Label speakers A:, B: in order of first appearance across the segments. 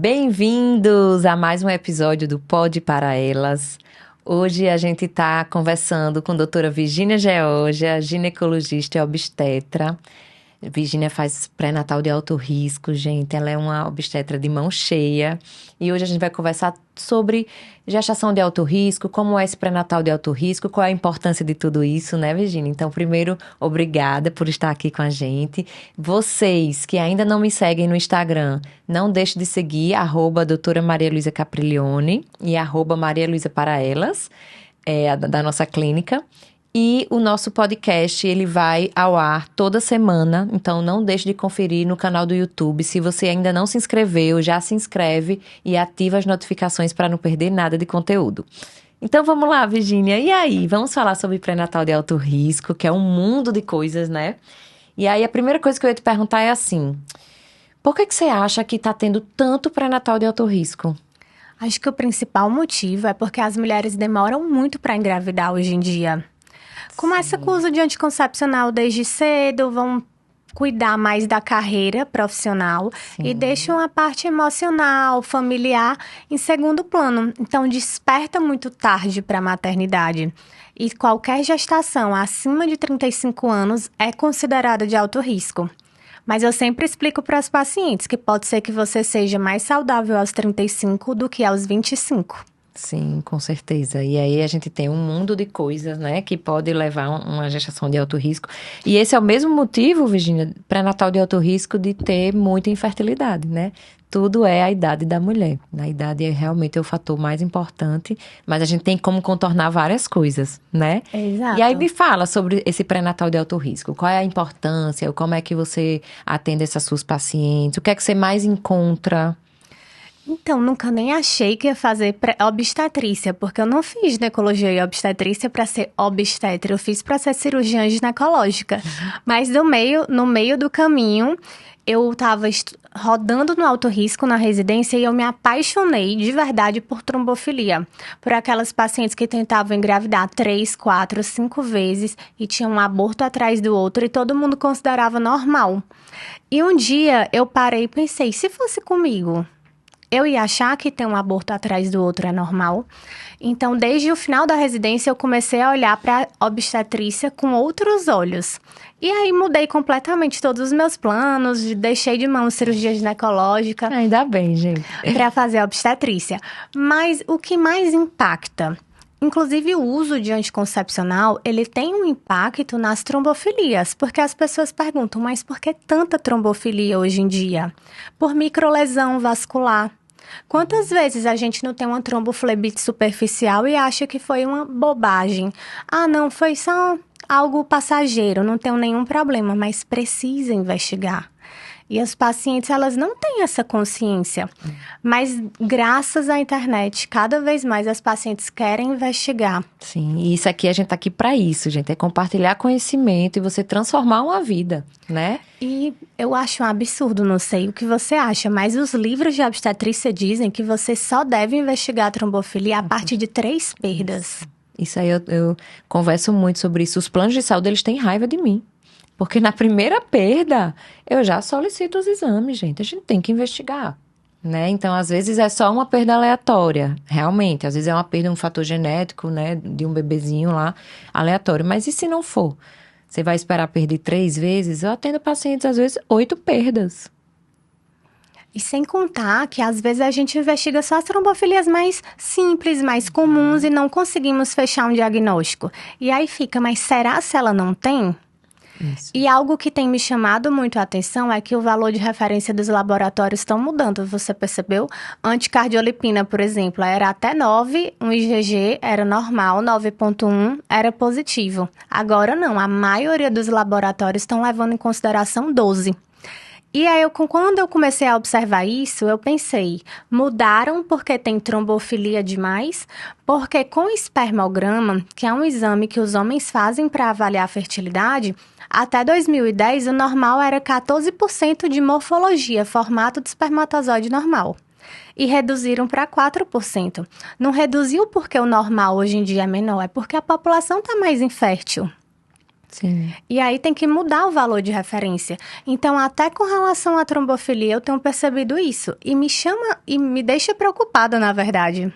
A: Bem-vindos a mais um episódio do Pode para Elas. Hoje a gente está conversando com a doutora Virgínia Georgia, ginecologista e obstetra. Virgínia faz pré-natal de alto risco, gente. Ela é uma obstetra de mão cheia. E hoje a gente vai conversar sobre gestação de alto risco, como é esse pré-natal de alto risco, qual é a importância de tudo isso, né, Virgínia? Então, primeiro, obrigada por estar aqui com a gente. Vocês que ainda não me seguem no Instagram, não deixem de seguir, @doutora Maria Luísa Capriglione e @Maria Luísa para Elas, da nossa clínica. E o nosso podcast, ele vai ao ar toda semana, então não deixe de conferir no canal do YouTube. Se você ainda não se inscreveu, já se inscreve e ativa as notificações para não perder nada de conteúdo. Então vamos lá, Virgínia. E aí, vamos falar sobre pré-natal de alto risco, que é um mundo de coisas, né? E aí a primeira coisa que eu ia te perguntar é assim, por que você acha que está tendo tanto pré-natal de alto risco?
B: Acho que o principal motivo é porque as mulheres demoram muito para engravidar hoje em dia. Começa com o uso de anticoncepcional desde cedo, vão cuidar mais da carreira profissional e deixam a parte emocional, familiar em segundo plano. Então, desperta muito tarde para a maternidade. E qualquer gestação acima de 35 anos é considerada de alto risco. Mas eu sempre explico para as pacientes que pode ser que você seja mais saudável aos 35 do que aos 25.
A: Sim, com certeza. E aí a gente tem um mundo de coisas, né, que pode levar a uma gestação de alto risco. E esse é o mesmo motivo, Virgínia, pré-natal de alto risco de ter muita infertilidade, né? Tudo é a idade da mulher. A idade é realmente o fator mais importante, mas a gente tem como contornar várias coisas, né?
B: Exato.
A: E aí me fala sobre esse pré-natal de alto risco. Qual é a importância? Como é que você atende essas suas pacientes? O que é que você mais encontra?
B: Então, nunca nem achei que ia fazer obstetrícia, porque eu não fiz ginecologia e obstetrícia para ser obstetra, eu fiz para ser cirurgiã ginecológica. Mas no meio do caminho, eu estava rodando no alto risco na residência e eu me apaixonei de verdade por trombofilia. Por aquelas pacientes que tentavam engravidar 3, 4, 5 vezes e tinham um aborto atrás do outro e todo mundo considerava normal. E um dia eu parei e pensei, se fosse comigo? Eu ia achar que ter um aborto atrás do outro é normal. Então, desde o final da residência, eu comecei a olhar para a obstetrícia com outros olhos. E aí, mudei completamente todos os meus planos, deixei de mão cirurgia ginecológica.
A: Ainda bem, gente.
B: Para fazer a obstetrícia. Mas o que mais impacta? Inclusive, o uso de anticoncepcional, ele tem um impacto nas trombofilias, porque as pessoas perguntam, mas por que tanta trombofilia hoje em dia? Por microlesão vascular. Quantas vezes a gente não tem uma tromboflebite superficial e acha que foi uma bobagem? Ah, não, foi só algo passageiro, não tenho nenhum problema, mas precisa investigar. E as pacientes, elas não têm essa consciência. Mas, graças à internet, cada vez mais as pacientes querem investigar.
A: Sim, e isso aqui, a gente tá aqui para isso, gente. É compartilhar conhecimento e você transformar uma vida, né?
B: E eu acho um absurdo, não sei o que você acha, mas os livros de obstetrícia dizem que você só deve investigar a trombofilia a partir de 3 perdas.
A: Isso aí, eu converso muito sobre isso. Os planos de saúde, eles têm raiva de mim. Porque na primeira perda, eu já solicito os exames, gente. A gente tem que investigar, né? Então, às vezes, é só uma perda aleatória, realmente. Às vezes, é uma perda, um fator genético, né? De um bebezinho lá, aleatório. Mas e se não for? Você vai esperar perder 3 vezes? Eu atendo pacientes, às vezes, 8 perdas.
B: E sem contar que, às vezes, a gente investiga só as trombofilias mais simples, mais comuns e não conseguimos fechar um diagnóstico. E aí fica, mas será se ela não tem?
A: Isso.
B: E algo que tem me chamado muito a atenção é que o valor de referência dos laboratórios estão mudando, você percebeu? Anticardiolipina, por exemplo, era até 9, um IgG era normal, 9,1 era positivo. Agora não, a maioria dos laboratórios estão levando em consideração 12. E aí, quando eu comecei a observar isso, eu pensei, mudaram porque tem trombofilia demais? Porque com o espermograma, que é um exame que os homens fazem para avaliar a fertilidade, até 2010 o normal era 14% de morfologia, formato de espermatozoide normal. E reduziram para 4%. Não reduziu porque o normal hoje em dia é menor, é porque a população está mais infértil.
A: Sim.
B: E aí tem que mudar o valor de referência. Então, até com relação à trombofilia, eu tenho percebido isso. E me deixa preocupada, na verdade.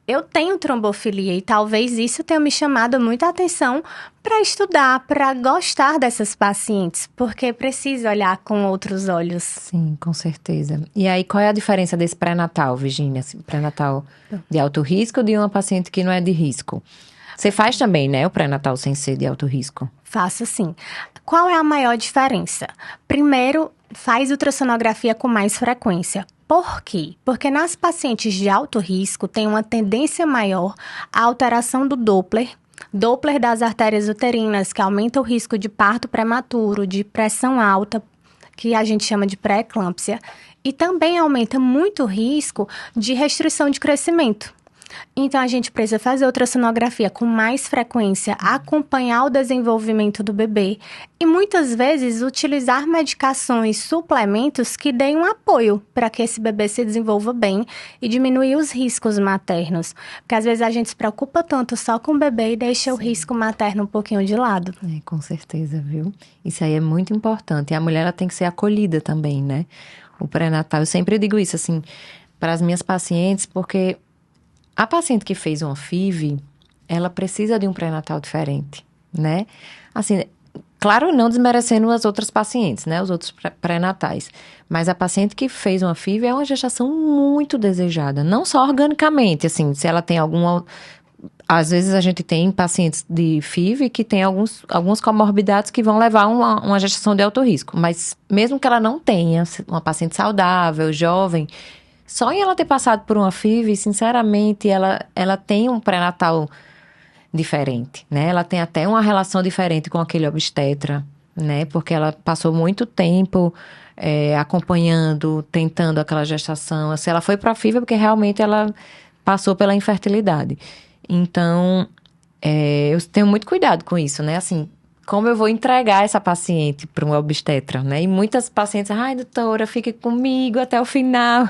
B: Eu tenho trombofilia e talvez isso tenha me chamado muita atenção para estudar, para gostar dessas pacientes, porque preciso olhar com outros olhos.
A: Sim, com certeza. E aí, qual é a diferença desse pré-natal, Virgínia? Pré-natal de alto risco de uma paciente que não é de risco? Você faz também, né, o pré-natal sem ser de alto risco?
B: Faço sim. Qual é a maior diferença? Primeiro, faz ultrassonografia com mais frequência. Por quê? Porque nas pacientes de alto risco tem uma tendência maior à alteração do Doppler das artérias uterinas, que aumenta o risco de parto prematuro, de pressão alta, que a gente chama de pré-eclâmpsia, e também aumenta muito o risco de restrição de crescimento. Então, a gente precisa fazer ultrassonografia com mais frequência, acompanhar o desenvolvimento do bebê e, muitas vezes, utilizar medicações, suplementos que deem um apoio para que esse bebê se desenvolva bem e diminuir os riscos maternos. Porque, às vezes, a gente se preocupa tanto só com o bebê e deixa o risco materno um pouquinho de lado.
A: Com certeza, viu? Isso aí é muito importante. E a mulher ela tem que ser acolhida também, né? O pré-natal. Eu sempre digo isso, assim, para as minhas pacientes, porque a paciente que fez uma FIV, ela precisa de um pré-natal diferente, né? Assim, claro, não desmerecendo as outras pacientes, né? Os outros pré-natais. Mas a paciente que fez uma FIV é uma gestação muito desejada. Não só organicamente, assim, se ela tem alguma... Às vezes a gente tem pacientes de FIV que tem algumas comorbidades que vão levar a uma gestação de alto risco. Mas mesmo que ela não tenha, uma paciente saudável, jovem... Só em ela ter passado por uma FIV, sinceramente, ela tem um pré-natal diferente, né? Ela tem até uma relação diferente com aquele obstetra, né? Porque ela passou muito tempo acompanhando, tentando aquela gestação. Se ela foi para a FIV é porque realmente ela passou pela infertilidade. Então, eu tenho muito cuidado com isso, né? Assim, como eu vou entregar essa paciente para um obstetra, né? E muitas pacientes, ai, doutora, fique comigo até o final.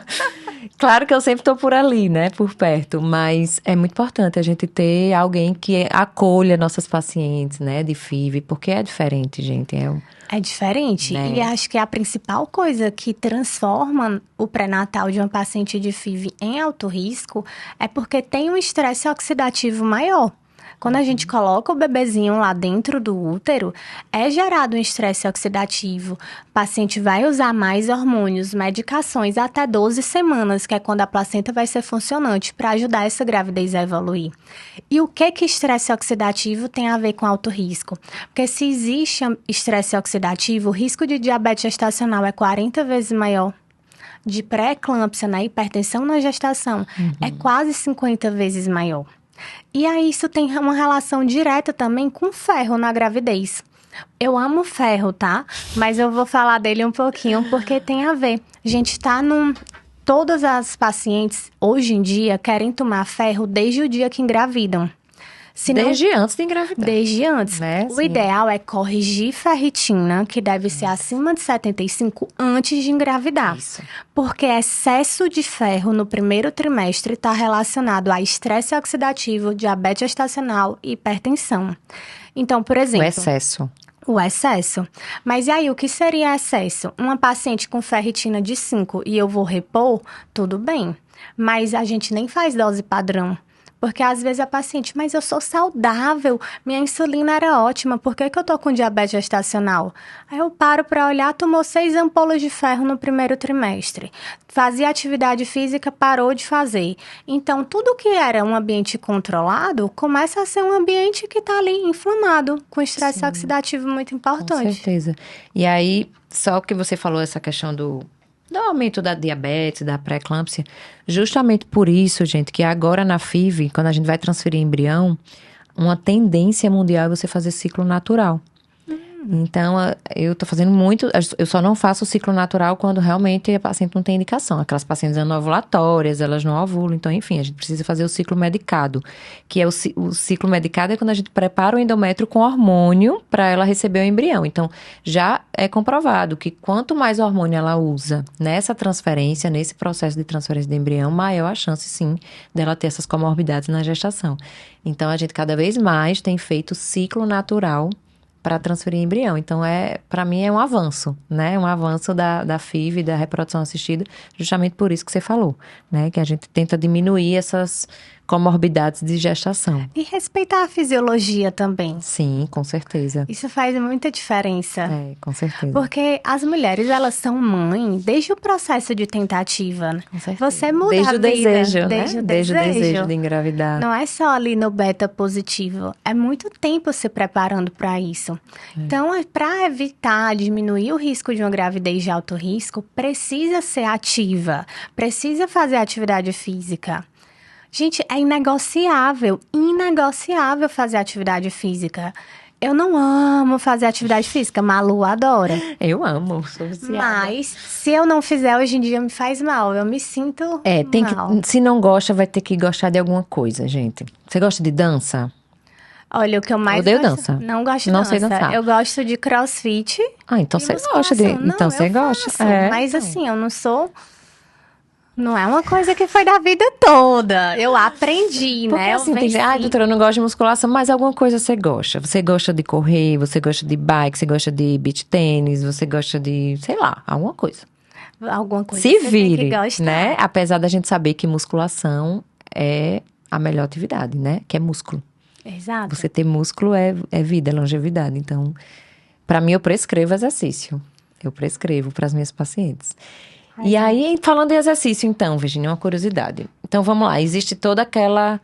A: Claro que eu sempre estou por ali, né? Por perto. Mas é muito importante a gente ter alguém que acolha nossas pacientes, né? De FIV, porque é diferente, gente.
B: É diferente. Né? E acho que a principal coisa que transforma o pré-natal de uma paciente de FIV em alto risco é porque tem um estresse oxidativo maior. Quando a gente coloca o bebezinho lá dentro do útero, é gerado um estresse oxidativo. O paciente vai usar mais hormônios, medicações até 12 semanas, que é quando a placenta vai ser funcionante, para ajudar essa gravidez a evoluir. E o que estresse oxidativo tem a ver com alto risco? Porque se existe estresse oxidativo, o risco de diabetes gestacional é 40 vezes maior. De pré-eclâmpsia, na hipertensão na gestação, é quase 50 vezes maior. E aí isso tem uma relação direta também com ferro na gravidez. Eu amo ferro, tá? Mas eu vou falar dele um pouquinho porque tem a ver. A gente tá Todas as pacientes, hoje em dia, querem tomar ferro desde o dia que engravidam.
A: Desde antes de engravidar.
B: Desde antes.
A: Né?
B: O ideal é corrigir ferritina, que deve ser acima de 75 antes de engravidar.
A: Isso.
B: Porque excesso de ferro no primeiro trimestre está relacionado a estresse oxidativo, diabetes gestacional e hipertensão. Então, por exemplo... O excesso. Mas e aí, o que seria excesso? Uma paciente com ferritina de 5 e eu vou repor, tudo bem. Mas a gente nem faz dose padrão. Porque às vezes a paciente, mas eu sou saudável, minha insulina era ótima, por que eu tô com diabetes gestacional? Aí eu paro para olhar, tomou 6 ampolas de ferro no primeiro trimestre. Fazia atividade física, parou de fazer. Então, tudo que era um ambiente controlado, começa a ser um ambiente que tá ali inflamado, com estresse oxidativo muito importante.
A: Com certeza. E aí, só que você falou essa questão do aumento da diabetes, da pré-eclâmpsia, justamente por isso, gente, que agora na FIV, quando a gente vai transferir embrião, uma tendência mundial é você fazer ciclo natural. Então, eu tô fazendo muito... Eu só não faço o ciclo natural quando realmente a paciente não tem indicação. Aquelas pacientes anovulatórias, elas não ovulam. Então, enfim, a gente precisa fazer o ciclo medicado. Que é o ciclo medicado é quando a gente prepara o endométrio com hormônio para ela receber o embrião. Então, já é comprovado que quanto mais hormônio ela usa nessa transferência, nesse processo de transferência de embrião, maior a chance, sim, dela ter essas comorbidades na gestação. Então, a gente cada vez mais tem feito ciclo natural para transferir embrião. Então, para mim, é um avanço, né? Um avanço da FIV, da reprodução assistida, justamente por isso que você falou, né? Que a gente tenta diminuir essas comorbidades de gestação.
B: E respeitar a fisiologia também.
A: Sim, com certeza.
B: Isso faz muita diferença.
A: Com certeza.
B: Porque as mulheres, elas são mães desde o processo de tentativa. Né?
A: Com certeza.
B: Você muda
A: desde
B: a
A: o
B: vida.
A: Desejo, né?
B: Desde o
A: desejo de engravidar.
B: Não é só ali no beta positivo. É muito tempo se preparando para isso. Então, para evitar, diminuir o risco de uma gravidez de alto risco, precisa ser ativa. Precisa fazer atividade física. Gente, é inegociável fazer atividade física. Eu não amo fazer atividade física, Malu adora.
A: Eu amo, sou viciada.
B: Mas, se eu não fizer, hoje em dia me faz mal, eu me sinto mal.
A: Se não gosta, vai ter que gostar de alguma coisa, gente. Você gosta de dança?
B: Olha, o que eu mais
A: odeio
B: gosto...
A: dança.
B: Não gosto de
A: não
B: dança.
A: sei dançar.
B: Eu gosto de crossfit.
A: Então você gosta de... Então você gosta.
B: Mas assim, eu não sou... Não é uma coisa que foi da vida toda. Eu aprendi,
A: porque,
B: né?
A: Assim, tem gente, doutora, eu não gosto de musculação, mas alguma coisa você gosta. Você gosta de correr, você gosta de bike, você gosta de beach tênis, você gosta de, sei lá, alguma coisa.
B: Alguma coisa
A: Se
B: você
A: vire,
B: tem que gostar.
A: Né? Apesar da gente saber que musculação é a melhor atividade, né? Que é músculo.
B: Exato.
A: Você ter músculo é vida, é longevidade. Então, pra mim, eu prescrevo exercício. Eu prescrevo para as minhas pacientes. E aí, falando em exercício, então, Virginia, uma curiosidade. Então, vamos lá. Existe toda aquela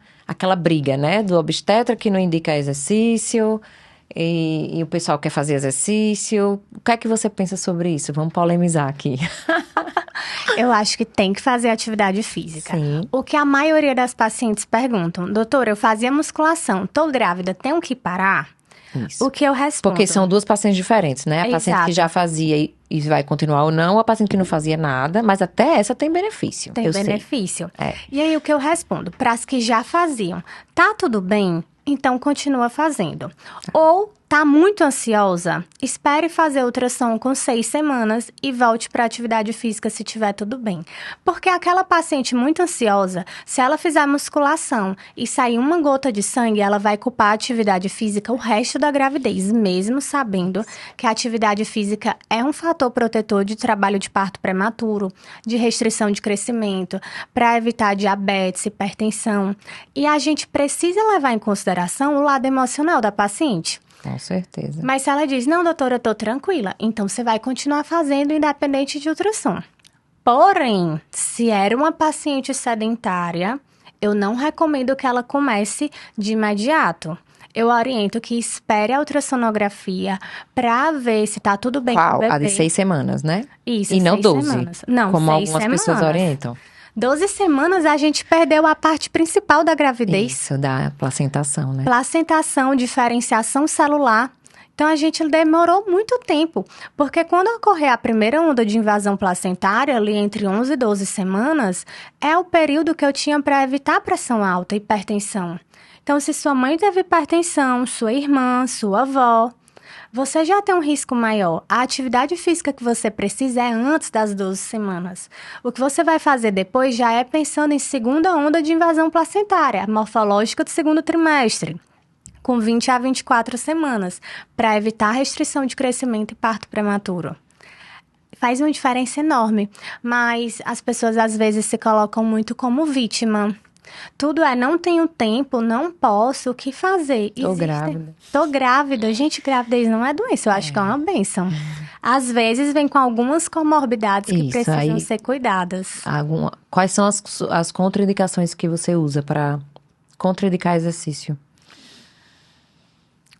A: briga, né? Do obstetra que não indica exercício e o pessoal quer fazer exercício. O que é que você pensa sobre isso? Vamos polemizar aqui.
B: Eu acho que tem que fazer atividade física.
A: Sim.
B: O que a maioria das pacientes perguntam, doutora, eu fazia musculação, tô grávida, tenho que parar?
A: Isso.
B: O que eu respondo?
A: Porque são duas pacientes diferentes, né? A paciente
B: Exato.
A: que já fazia e vai continuar ou não, a paciente que não fazia nada, mas até essa tem benefício.
B: Tem benefício.
A: É.
B: E aí, o que eu respondo? Para as que já faziam, tá tudo bem? Então, continua fazendo. Ou tá muito ansiosa? Espere fazer ultrassom com 6 semanas e volte para atividade física se tiver tudo bem. Porque aquela paciente muito ansiosa, se ela fizer musculação e sair uma gota de sangue, ela vai culpar a atividade física o resto da gravidez, mesmo sabendo que a atividade física é um fator protetor de trabalho de parto prematuro, de restrição de crescimento, para evitar diabetes, hipertensão. E a gente precisa levar em consideração o lado emocional da paciente.
A: Com certeza.
B: Mas se ela diz, não, doutora, eu tô tranquila, então você vai continuar fazendo independente de ultrassom. Porém, se era uma paciente sedentária, eu não recomendo que ela comece de imediato. Eu oriento que espere a ultrassonografia para ver se tá tudo bem com o bebê.
A: A de 6 semanas, né?
B: Isso,
A: e não
B: 6
A: 12.
B: semanas. Não,
A: como
B: 6
A: algumas
B: semanas.
A: pessoas orientam.
B: 12 semanas a gente perdeu a parte principal da gravidez.
A: Isso, da placentação, né?
B: Placentação, diferenciação celular. Então, a gente demorou muito tempo, porque quando ocorrer a primeira onda de invasão placentária, ali entre 11 e 12 semanas, é o período que eu tinha para evitar pressão alta, hipertensão. Então, se sua mãe teve hipertensão, sua irmã, sua avó, você já tem um risco maior. A atividade física que você precisa é antes das 12 semanas. O que você vai fazer depois já é pensando em segunda onda de invasão placentária, morfológica do segundo trimestre, com 20 a 24 semanas, para evitar restrição de crescimento e parto prematuro. Faz uma diferença enorme, mas as pessoas às vezes se colocam muito como vítima. Tudo é, não tenho tempo, não posso, o que fazer? Tô grávida. Gente, gravidez não é doença, eu acho que é uma bênção. Às vezes vem com algumas comorbidades que precisam ser cuidadas.
A: Quais são as contraindicações que você usa para contraindicar exercício?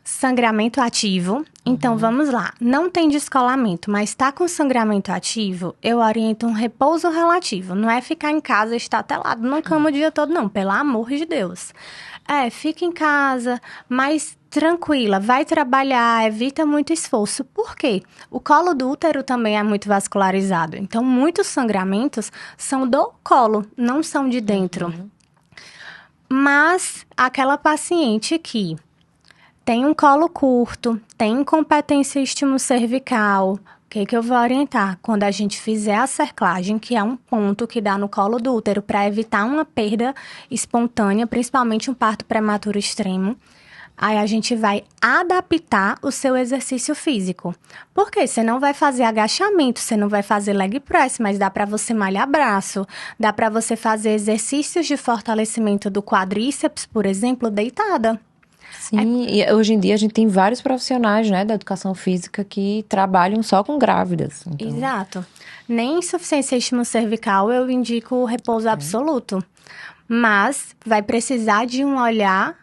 B: Sangramento ativo. Então, vamos lá. Não tem descolamento, mas está com sangramento ativo, eu oriento um repouso relativo. Não é ficar em casa estatelado na cama o dia todo, não. Pelo amor de Deus. Fica em casa, mas tranquila, vai trabalhar, evita muito esforço. Por quê? O colo do útero também é muito vascularizado. Então, muitos sangramentos são do colo, não são de dentro. Mas, aquela paciente que tem um colo curto, tem incompetência estimo-cervical. O que eu vou orientar? Quando a gente fizer a cerclagem, que é um ponto que dá no colo do útero para evitar uma perda espontânea, principalmente um parto prematuro extremo, Aí a gente vai adaptar o seu exercício físico. Por quê? Você não vai fazer agachamento, você não vai fazer leg press, mas dá para você malhar braço, dá para você fazer exercícios de fortalecimento do quadríceps, por exemplo, deitada.
A: Sim, e hoje em dia a gente tem vários profissionais, né, da educação física que trabalham só com grávidas. Então...
B: Exato. Nem insuficiência cervical eu indico o repouso absoluto. Mas vai precisar de um olhar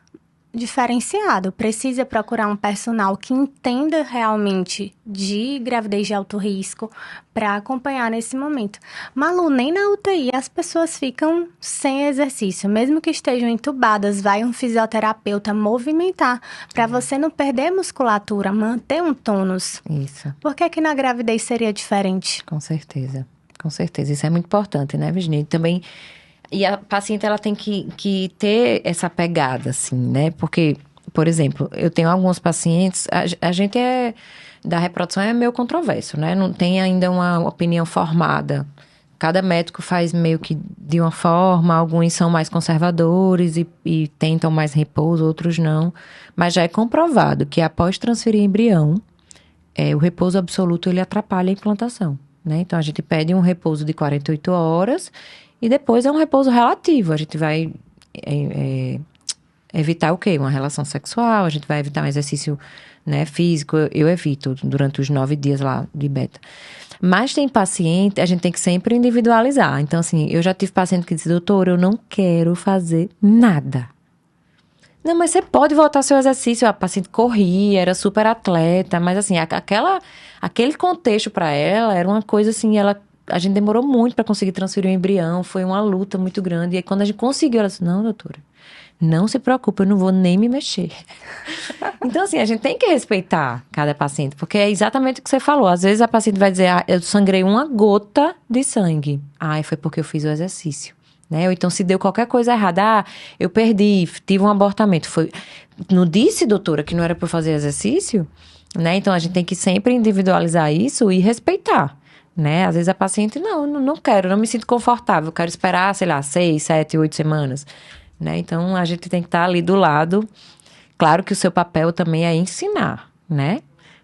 B: diferenciado. Precisa procurar um personal que entenda realmente de gravidez de alto risco para acompanhar nesse momento. Malu, nem na UTI as pessoas ficam sem exercício. Mesmo que estejam entubadas, vai um fisioterapeuta movimentar para você não perder musculatura, manter um tônus.
A: Isso.
B: Por que que na gravidez seria diferente?
A: Com certeza. Com certeza. Isso é muito importante, né, Virginia? Também... E a paciente, ela tem que ter essa pegada, assim, né? Porque, por exemplo, eu tenho alguns pacientes... A gente da reprodução é meio controverso, né? Não tem ainda uma opinião formada. Cada médico faz meio que de uma forma. Alguns são mais conservadores e tentam mais repouso, outros não. Mas já é comprovado que após transferir embrião, o repouso absoluto, ele atrapalha a implantação, né? Então, a gente pede um repouso de 48 horas... E depois é um repouso relativo. A gente vai evitar o quê? Uma relação sexual, a gente vai evitar um exercício, né, físico. Eu evito durante os 9 dias lá de beta. Mas tem paciente, a gente tem que sempre individualizar. Então, assim, eu já tive paciente que disse, doutor, eu não quero fazer nada. Não, mas você pode voltar ao seu exercício. A paciente corria, era super atleta, mas assim, aquele contexto para ela era uma coisa assim, a gente demorou muito para conseguir transferir o embrião, foi uma luta muito grande. E aí, quando a gente conseguiu, ela disse, não, doutora, não se preocupe, eu não vou nem me mexer. Então, assim, a gente tem que respeitar cada paciente, porque é exatamente o que você falou. Às vezes a paciente vai dizer, eu sangrei uma gota de sangue. Foi porque eu fiz o exercício, né? Ou então, se deu qualquer coisa errada, eu perdi, tive um abortamento. Não disse, doutora, que não era para eu fazer exercício? Né? Então, a gente tem que sempre individualizar isso e respeitar. Né? Às vezes a paciente, não quero, não me sinto confortável, quero esperar, sei lá, 6, 7, 8 semanas, né? Então, a gente tem que estar ali do lado. Claro que o seu papel também é ensinar, né?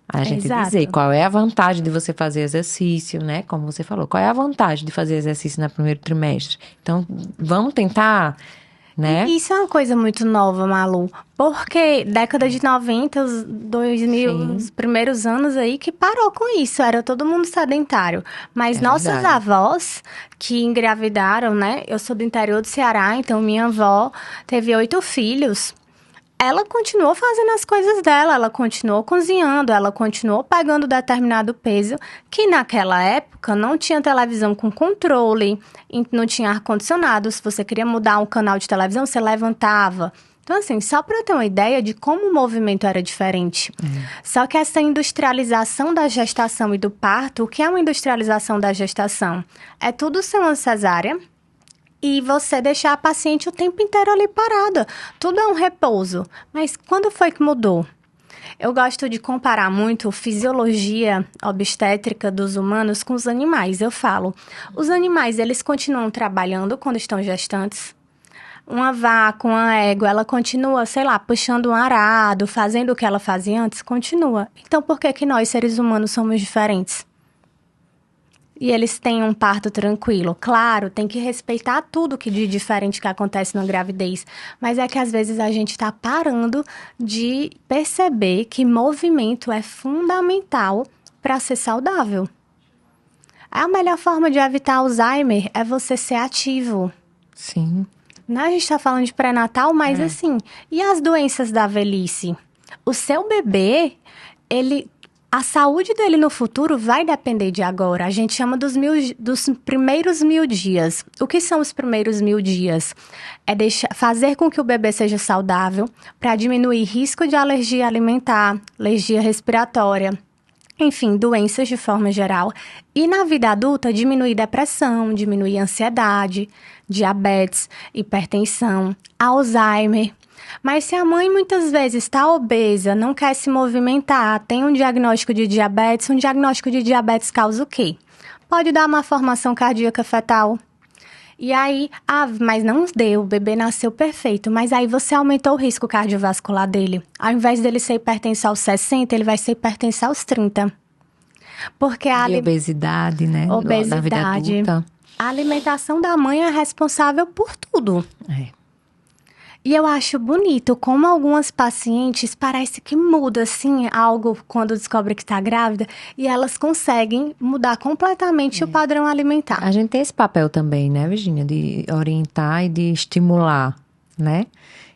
A: A gente dizer qual é a vantagem de você fazer exercício, né? Como você falou, qual é a vantagem de fazer exercício no primeiro trimestre. Então, vamos tentar... Né?
B: Isso é uma coisa muito nova, Malu, porque década de 90, os 2000, Sim. Os primeiros anos aí que parou com isso, era todo mundo sedentário. Mas nossas avós que engravidaram, né? Eu sou do interior do Ceará, então minha avó teve 8 filhos. Ela continuou fazendo as coisas dela, ela continuou cozinhando, ela continuou pegando determinado peso, que naquela época não tinha televisão com controle, não tinha ar-condicionado. Se você queria mudar um canal de televisão, você levantava. Então, assim, só para ter uma ideia de como o movimento era diferente. Só que essa industrialização da gestação e do parto, o que é uma industrialização da gestação? É tudo ser uma cesárea, e você deixar a paciente o tempo inteiro ali parada. Tudo é um repouso. Mas quando foi que mudou? Eu gosto de comparar muito fisiologia obstétrica dos humanos com os animais. Eu falo, os animais, eles continuam trabalhando quando estão gestantes. Uma vaca, uma égua, ela continua, sei lá, puxando um arado, fazendo o que ela fazia antes, continua. Então, por que que nós, seres humanos, somos diferentes? E eles têm um parto tranquilo. Claro, tem que respeitar tudo que de diferente que acontece na gravidez. Mas é que às vezes a gente está parando de perceber que movimento é fundamental para ser saudável. A melhor forma de evitar Alzheimer é você ser ativo.
A: Sim.
B: A gente está falando de pré-natal, mas assim... E as doenças da velhice? O seu bebê, a saúde dele no futuro vai depender de agora. A gente chama dos primeiros 1000 dias. O que são os primeiros 1000 dias? É fazer com que o bebê seja saudável para diminuir risco de alergia alimentar, alergia respiratória, enfim, doenças de forma geral. E na vida adulta, diminuir depressão, diminuir ansiedade, diabetes, hipertensão, Alzheimer. Mas se a mãe muitas vezes está obesa, não quer se movimentar, tem um diagnóstico de diabetes, um diagnóstico de diabetes causa o quê? Pode dar uma formação cardíaca fetal. E aí, mas não deu, o bebê nasceu perfeito. Mas aí você aumentou o risco cardiovascular dele. Ao invés dele ser hipertenso aos 60, ele vai ser hipertenso aos 30. Porque
A: E obesidade, né? Na vida
B: obesidade,
A: adulta.
B: a alimentação da mãe é responsável por tudo.
A: É.
B: E eu acho bonito como algumas pacientes parece que muda assim algo quando descobre que está grávida e elas conseguem mudar completamente o padrão alimentar.
A: A gente tem esse papel também, né, Virgínia? De orientar e de estimular, né?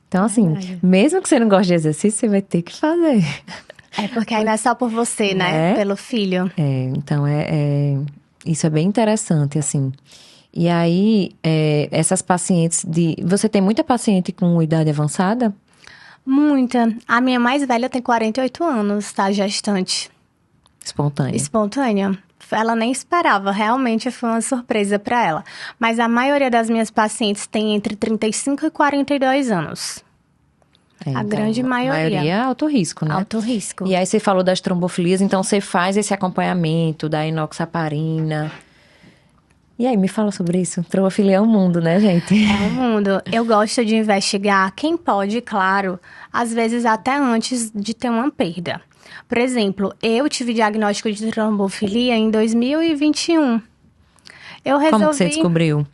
A: Então, assim, mesmo que você não goste de exercício, você vai ter que fazer.
B: É porque aí não é só por você, né? Pelo filho.
A: Então, isso é bem interessante, assim. E aí, essas pacientes Você tem muita paciente com idade avançada?
B: Muita. A minha mais velha tem 48 anos, tá? Gestante. Espontânea. Ela nem esperava, realmente foi uma surpresa para ela. Mas a maioria das minhas pacientes tem entre 35 e 42 anos. A grande maioria.
A: A maioria é alto risco, né?
B: Alto risco.
A: E aí você falou das trombofilias, então você faz esse acompanhamento da enoxaparina. E aí, me fala sobre isso. Trombofilia é um mundo, né, gente?
B: É um mundo. Eu gosto de investigar quem pode, claro, às vezes até antes de ter uma perda. Por exemplo, eu tive diagnóstico de trombofilia em 2021.
A: Como que você descobriu?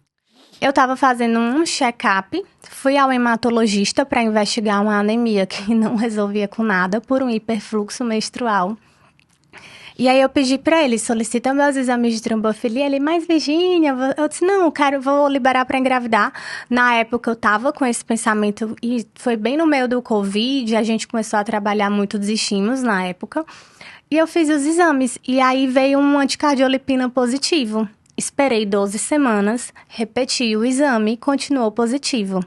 B: Eu estava fazendo um check-up, fui ao hematologista para investigar uma anemia que não resolvia com nada por um hiperfluxo menstrual. E aí eu pedi para ele, solicita meus exames de trombofilia. Ele, mas Virgínia, eu disse, não, vou liberar para engravidar. Na época eu tava com esse pensamento e foi bem no meio do Covid, a gente começou a trabalhar muito, desistimos na época. E eu fiz os exames e aí veio um anticardiolipina positivo. Esperei 12 semanas, repeti o exame, continuou positivo.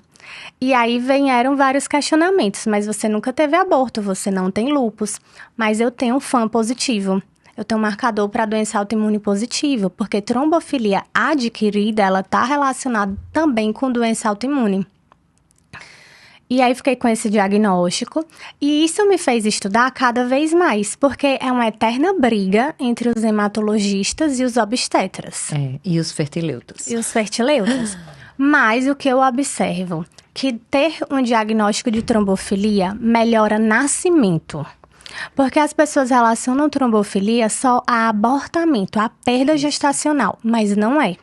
B: E aí vieram vários questionamentos, mas você nunca teve aborto, você não tem lúpus, mas eu tenho FAM positivo. Eu tenho um marcador para doença autoimune positivo, porque trombofilia adquirida, ela está relacionada também com doença autoimune. E aí fiquei com esse diagnóstico, e isso me fez estudar cada vez mais, porque é uma eterna briga entre os hematologistas e os obstetras.
A: E os fertileutas.
B: Mas o que eu observo, que ter um diagnóstico de trombofilia melhora nascimento. Porque as pessoas relacionam trombofilia só a abortamento, a perda gestacional, mas não é.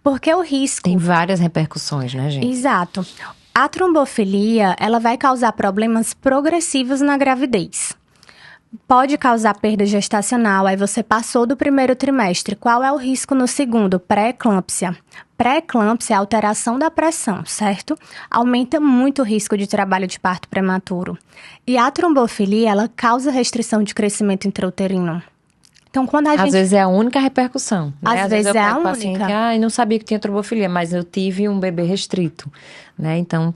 B: Porque o risco...
A: Tem várias repercussões, né, gente?
B: Exato. A trombofilia, ela vai causar problemas progressivos na gravidez. Pode causar perda gestacional, aí você passou do primeiro trimestre. Qual é o risco no segundo? Pré-eclâmpsia. Pré-eclâmpsia é alteração da pressão, certo? Aumenta muito o risco de trabalho de parto prematuro. E a trombofilia, ela causa restrição de crescimento intrauterino. Então, quando
A: Às vezes é a única repercussão. Né?
B: Às vezes é a única.
A: Paciente, eu não sabia que tinha trombofilia, mas eu tive um bebê restrito, né? Então...